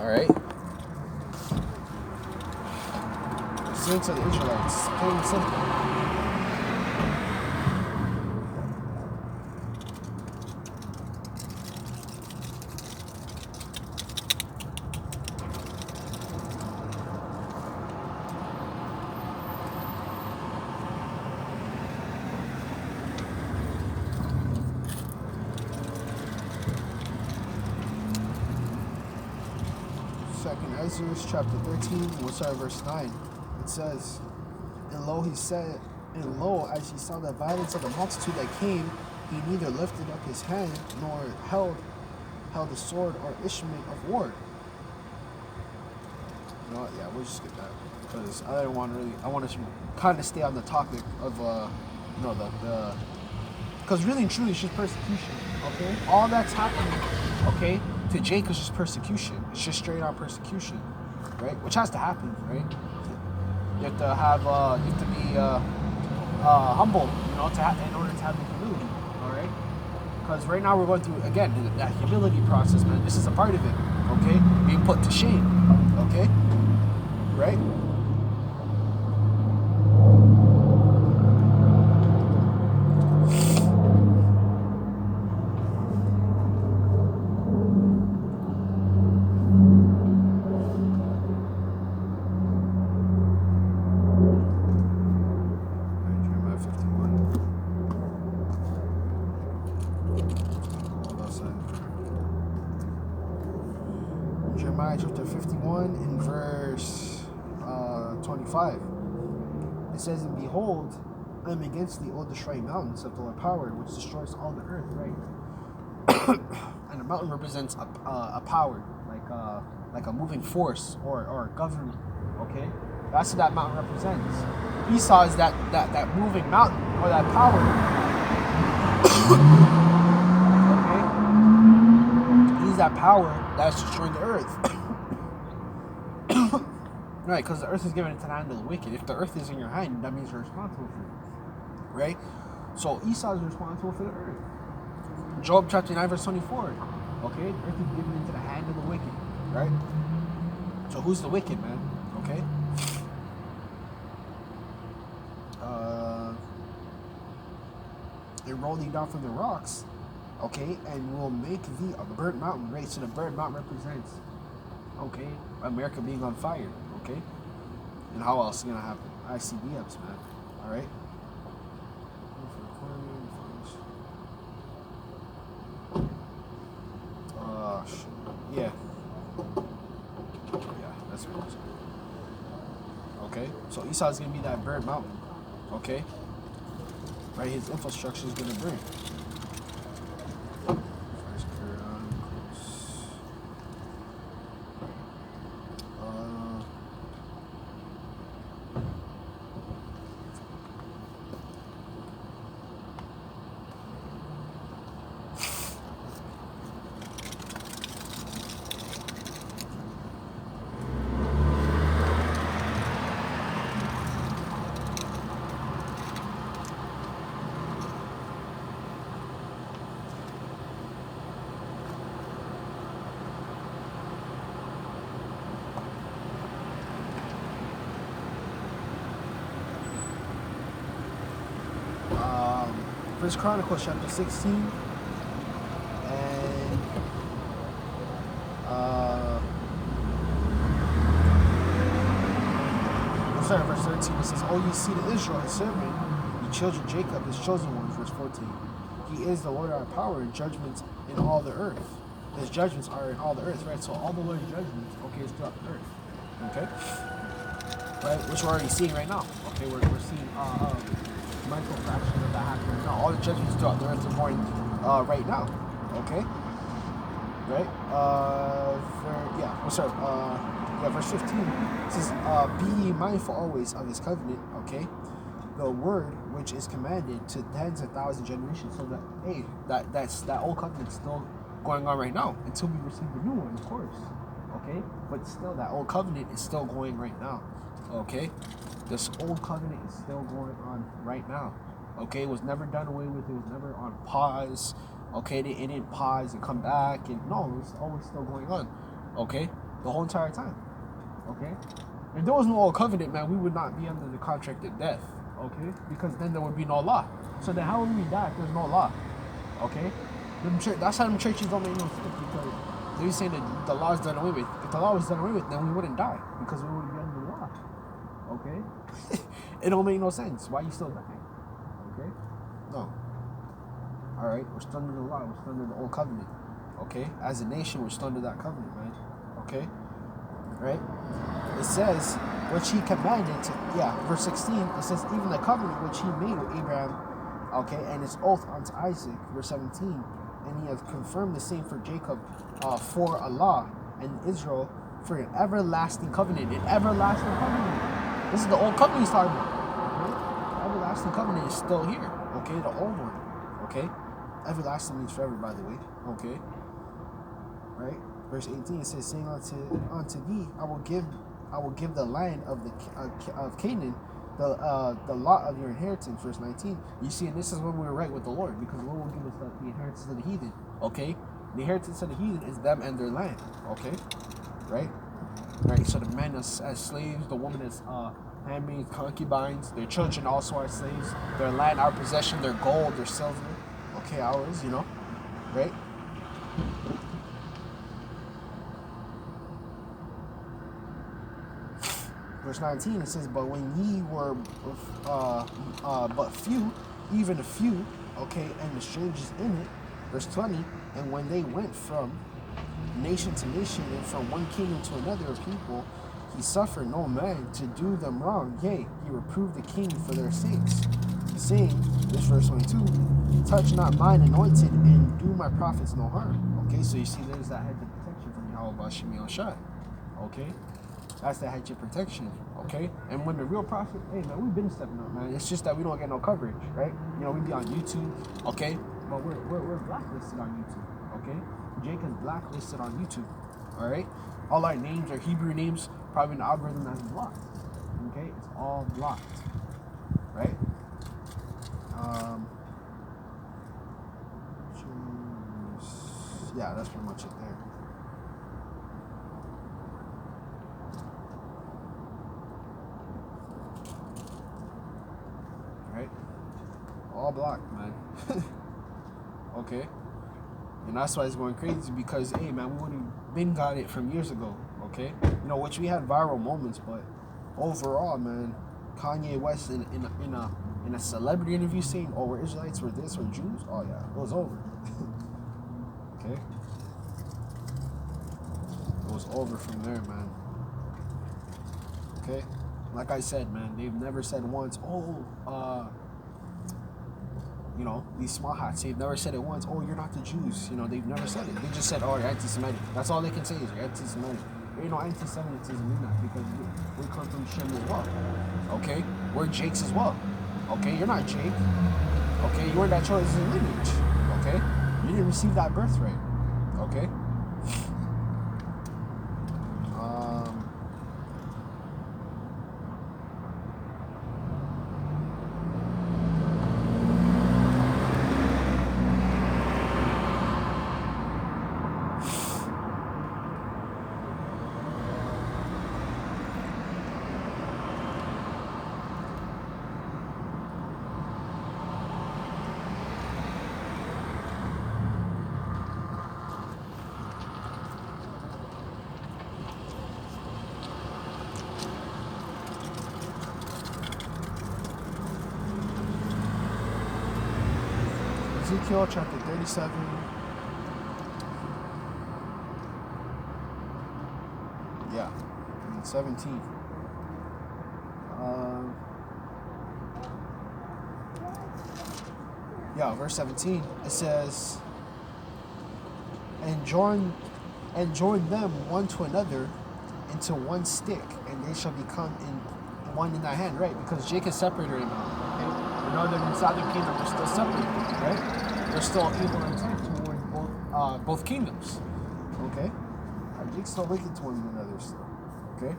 Alright? Saying to the Israelites, plain and simple. 2nd Ezra chapter 13, we'll start verse 9. It says, And lo, he said, and lo, as he saw the violence of the multitude that came, he neither lifted up his hand nor held a sword or instrument of war. You know what? Yeah, we'll just skip that because I don't want to really. I want to kind of stay on the topic of because really and truly it's just persecution. Okay, all that's happening. Okay, to Jacob is just persecution. It's just straight on persecution, right? Which has to happen, right? You have to have you have to be humble, you know, in order to have the humility. All right, because right now we're going through again that humility process, man. This is a part of it. Okay, being put to shame. Okay, right? Jeremiah chapter 51 in verse 25. It says, And behold, I am against thee, O destroying mountains of the Lord power, which destroys all the earth, right? And a mountain represents a power, like a moving force or a government, okay? That's what that mountain represents. Esau is that moving mountain or that power. Okay? He's that power that's destroying the earth. Right, because the earth is given into the hand of the wicked. If the earth is in your hand, that means you're responsible for it. Right? So Esau is responsible for the earth. Job chapter 9 verse 24. Okay? The earth is given into the hand of the wicked. Right? So who's the wicked, man? Okay? And roll thee down from the rocks. Okay? And will make thee a burnt mountain. Right? So the burnt mountain represents, okay, America being on fire. Okay? And how else is going to happen? ICBMs, man. Alright? Yeah. Yeah, that's what it is. Okay? So Esau is going to be that burnt mountain. Okay? Right? His infrastructure is going to burn. First Chronicles chapter 16 and verse 13. It says, "O ye seed of Israel, his servant, ye children of Jacob, his chosen ones." Verse 14. He is the Lord our power and judgments in all the earth. His judgments are in all the earth, right? So all the Lord's judgments, okay, is throughout the earth. Okay? Right? Which we're already seeing right now. Okay, we're seeing mental fraction of that happening right now. All the judgments throughout the earth are going right now. Okay? Right? Verse 15 says, "Be ye mindful always of his covenant," okay? The word which is commanded to tens of thousand generations. So that, hey, that old covenant's still going on right now until we receive the new one, of course. Okay? But still, that old covenant is still going right now. Okay? This old covenant is still going on right now. Okay? It was never done away with. It was never on pause. Okay? It didn't pause and come back. And no, it was always still going on. Okay? the whole entire time. Okay? If there was no old covenant, man, we would not be under the contract of death. Okay? Because then there would be no law. So then how would we die if there's no law? Okay? That's how them churches don't make no sense, because they're saying that the law is done away with. If the law was done away with, then we wouldn't die, because we wouldn't be under the law. Okay? It don't make no sense. Why are you still dying? Okay? No. Alright? We're still under the law. We're still under the old covenant. Okay? As a nation, we're still under that covenant, man. Okay? Right? It says, which he commanded to, verse 16, it says, even the covenant which he made with Abraham, okay, and his oath unto Isaac, verse 17, and he has confirmed the same for Jacob, for Allah, and Israel for an everlasting covenant. An everlasting covenant. This is the old covenant he's talking about. Okay? The everlasting covenant is still here. Okay, the old one. Okay? Everlasting means forever, by the way. Okay? Right? Verse 18, it says, saying unto thee, I will give the land of Canaan, the lot of your inheritance. Verse 19. You see, and this is when we're right with the Lord, because the Lord will give us the inheritance of the heathen. Okay? The inheritance of the heathen is them and their land. Okay? Right? Right. So the men as slaves, the women as handmaids, concubines, their children also are slaves, their land our possession, their gold, their silver, okay, ours, right? Verse 19, it says, but when ye were but few, even a few, okay, and the strangers in it, verse 20, and when they went from nation to nation, and from one kingdom to another of people, he suffered no man to do them wrong. Yea, he reproved the king for their sakes, saying, this verse 22, touch not mine anointed, and do my prophets no harm. Okay, so you see there's that hedge of protection from Yahawashi. Okay? That's the hedge of protection. Okay? And when the real prophet, hey man, we've been stepping up, man. It's just that we don't get no coverage, right? We be on YouTube, okay? But we're blacklisted on YouTube, okay? Jake is blacklisted on YouTube. Alright? All our names are Hebrew names, probably an algorithm that's blocked. Okay? It's all blocked. Right? Yeah, that's pretty much it there. Right? All blocked, man. Okay? And that's why it's going crazy, because, hey, man, we would have been got it from years ago, okay? Which we had viral moments, but overall, man, Kanye West in a celebrity interview saying, oh, we're Israelites, we're this, we're Jews, oh, yeah, it was over. Okay? It was over from there, man. Okay? Like I said, man, they've never said once, these small hats, they've never said it once, oh, you're not the Jews. They've never said it. They just said, oh, you're anti-Semitic. That's all they can say is you're anti-Semitic. There ain't no anti-Semitism in that, because we come from Sham as well. Okay? We're Jakes as well. Okay? You're not Jake. Okay? You weren't that chosen lineage. Okay? You didn't receive that birthright. Okay? Ezekiel chapter 37. Yeah, and 17. Verse 17. It says, and join them one to another into one stick, and they shall become in one in thy hand, right? Because Jacob separated right now. Okay? The northern and southern kingdom are still separated, right? They're still equal intent toward both kingdoms. Okay? Jake's still wicked to one another still. Okay?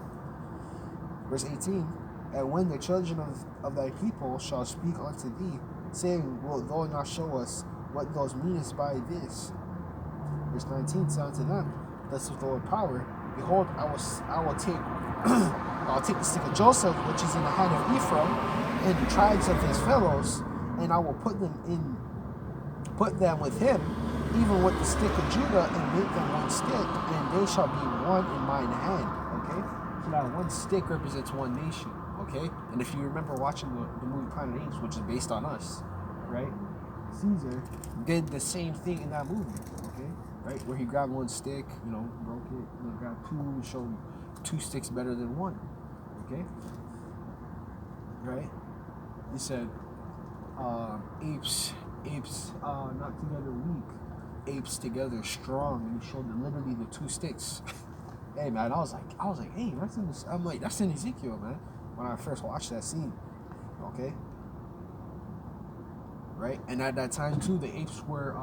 Verse 18, and when the children of thy people shall speak unto thee, saying, wilt thou not show us what thou meanest by this? Verse 19, say unto them, thus with the Lord power, behold, I will take I'll take the stick of Joseph, which is in the hand of Ephraim, and the tribes of his fellows, and I will put them with him, even with the stick of Judah, and make them one stick, and they shall be one in mine hand. Okay, so that one stick represents one nation. Okay, and if you remember watching the movie Planet Apes, which is based on us, right? Caesar did the same thing in that movie. Okay, right, where he grabbed one stick, broke it, grabbed two, showed 2 sticks better than 1. Okay, right? He said, apes not together weak, apes together strong, and he showed them literally the 2 sticks. Hey man, I was like, hey, that's in this. I'm like, that's in Ezekiel, man. When I first watched that scene, okay, right, and at that time too, the apes were,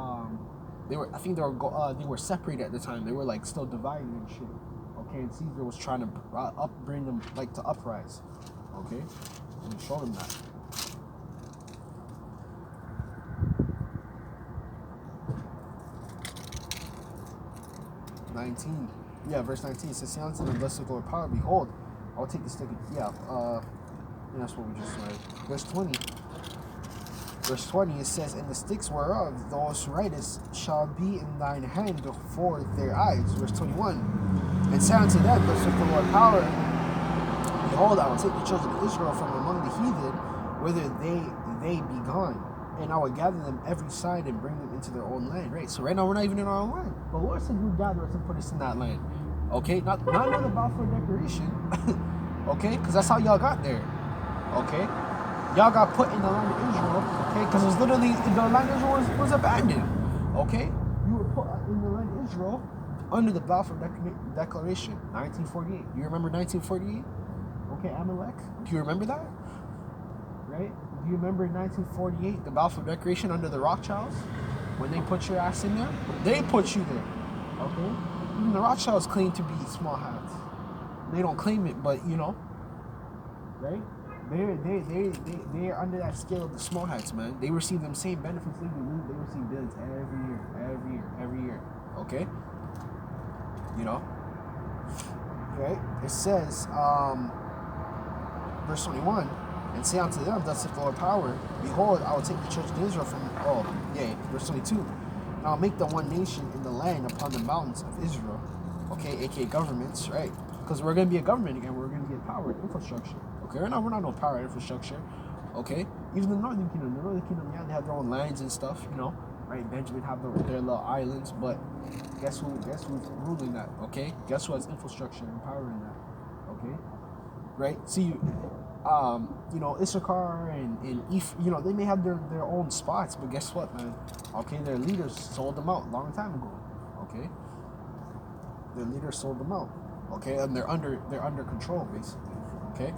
they were separated at the time. They were like still divided and shit. Okay, and Caesar was trying to bring them like to uprise. Okay, and he showed them that. Verse 19 says, "Say unto them, thus saith the Lord power, behold, I will take the stick of," and that's what we just read. Verse 20, it says, "And the sticks whereof those writest shall be in thine hand for their eyes." Verse 21, "And say unto them, thus saith the Lord power, behold, I will take the children of Israel from among the heathen, whither they be gone, and I will gather them every side and bring them into their own land." Right? So right now we're not even in our own land. But Lord said He'll gather us and put us in that land. Okay? Not another Balfour Declaration. Okay? Because that's how y'all got there. Okay? Y'all got put in the land of Israel. Okay? Because it was literally, the land of Israel was abandoned. Okay? You were put in the land of Israel under the Balfour Declaration, 1948. You remember 1948? Okay, Amalek? Do you remember that? Right? Do you remember 1948, the Balfour Declaration under the Rothschilds? When they put your ass in there? They put you there. Okay? Even the Rothschilds claim to be small hats. They don't claim it, but right? They're under that scale of the small hats, man. They receive them same benefits they do. They receive bills every year. Okay? Right? It says, verse 21, "And say unto them, thus saith the Lord power, behold, I will take the children of Israel from," verse 22, "and I'll make them one nation in the land upon the mountains of Israel." Okay, aka governments, right? Because we're going to be a government again. We're going to get power and infrastructure. Okay, we're not no power and infrastructure. Okay, even the Northern Kingdom, yeah, they have their own lands and stuff, right? Benjamin have their little islands, but guess who's ruling that? Okay, guess who has infrastructure and power in that? Okay, right? See, Issachar and they may have their own spots, but guess what, man? Okay, their leaders sold them out a long time ago. Okay, their leaders sold them out. Okay, and they're under control basically. Okay.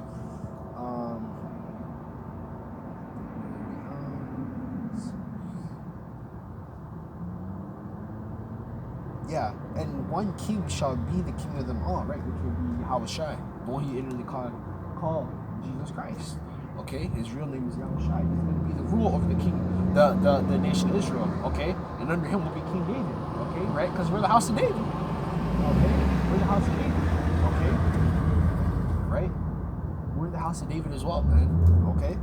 Yeah, and one king shall be the king of them all, right? Which will be Yahawashi, the one he literally called Jesus Christ. Okay, his real name is Yahawashi. He's going to be the ruler over the king, the nation of Israel. Okay, and under him will be King David. Okay, right? Because we're the house of David. Okay, we're the house of David. Okay, right? We're the house of David as well, man. Okay,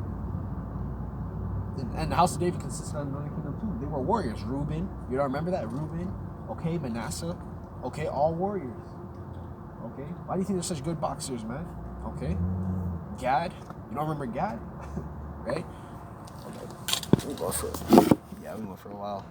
and the house of David consisted of another kingdom too. They were warriors. Reuben, you don't remember that? Reuben. Okay, Manasseh. Okay, all warriors. Okay, why do you think they're such good boxers, man? Okay, Gad. You don't remember Gad? Right? Okay. We went for a while.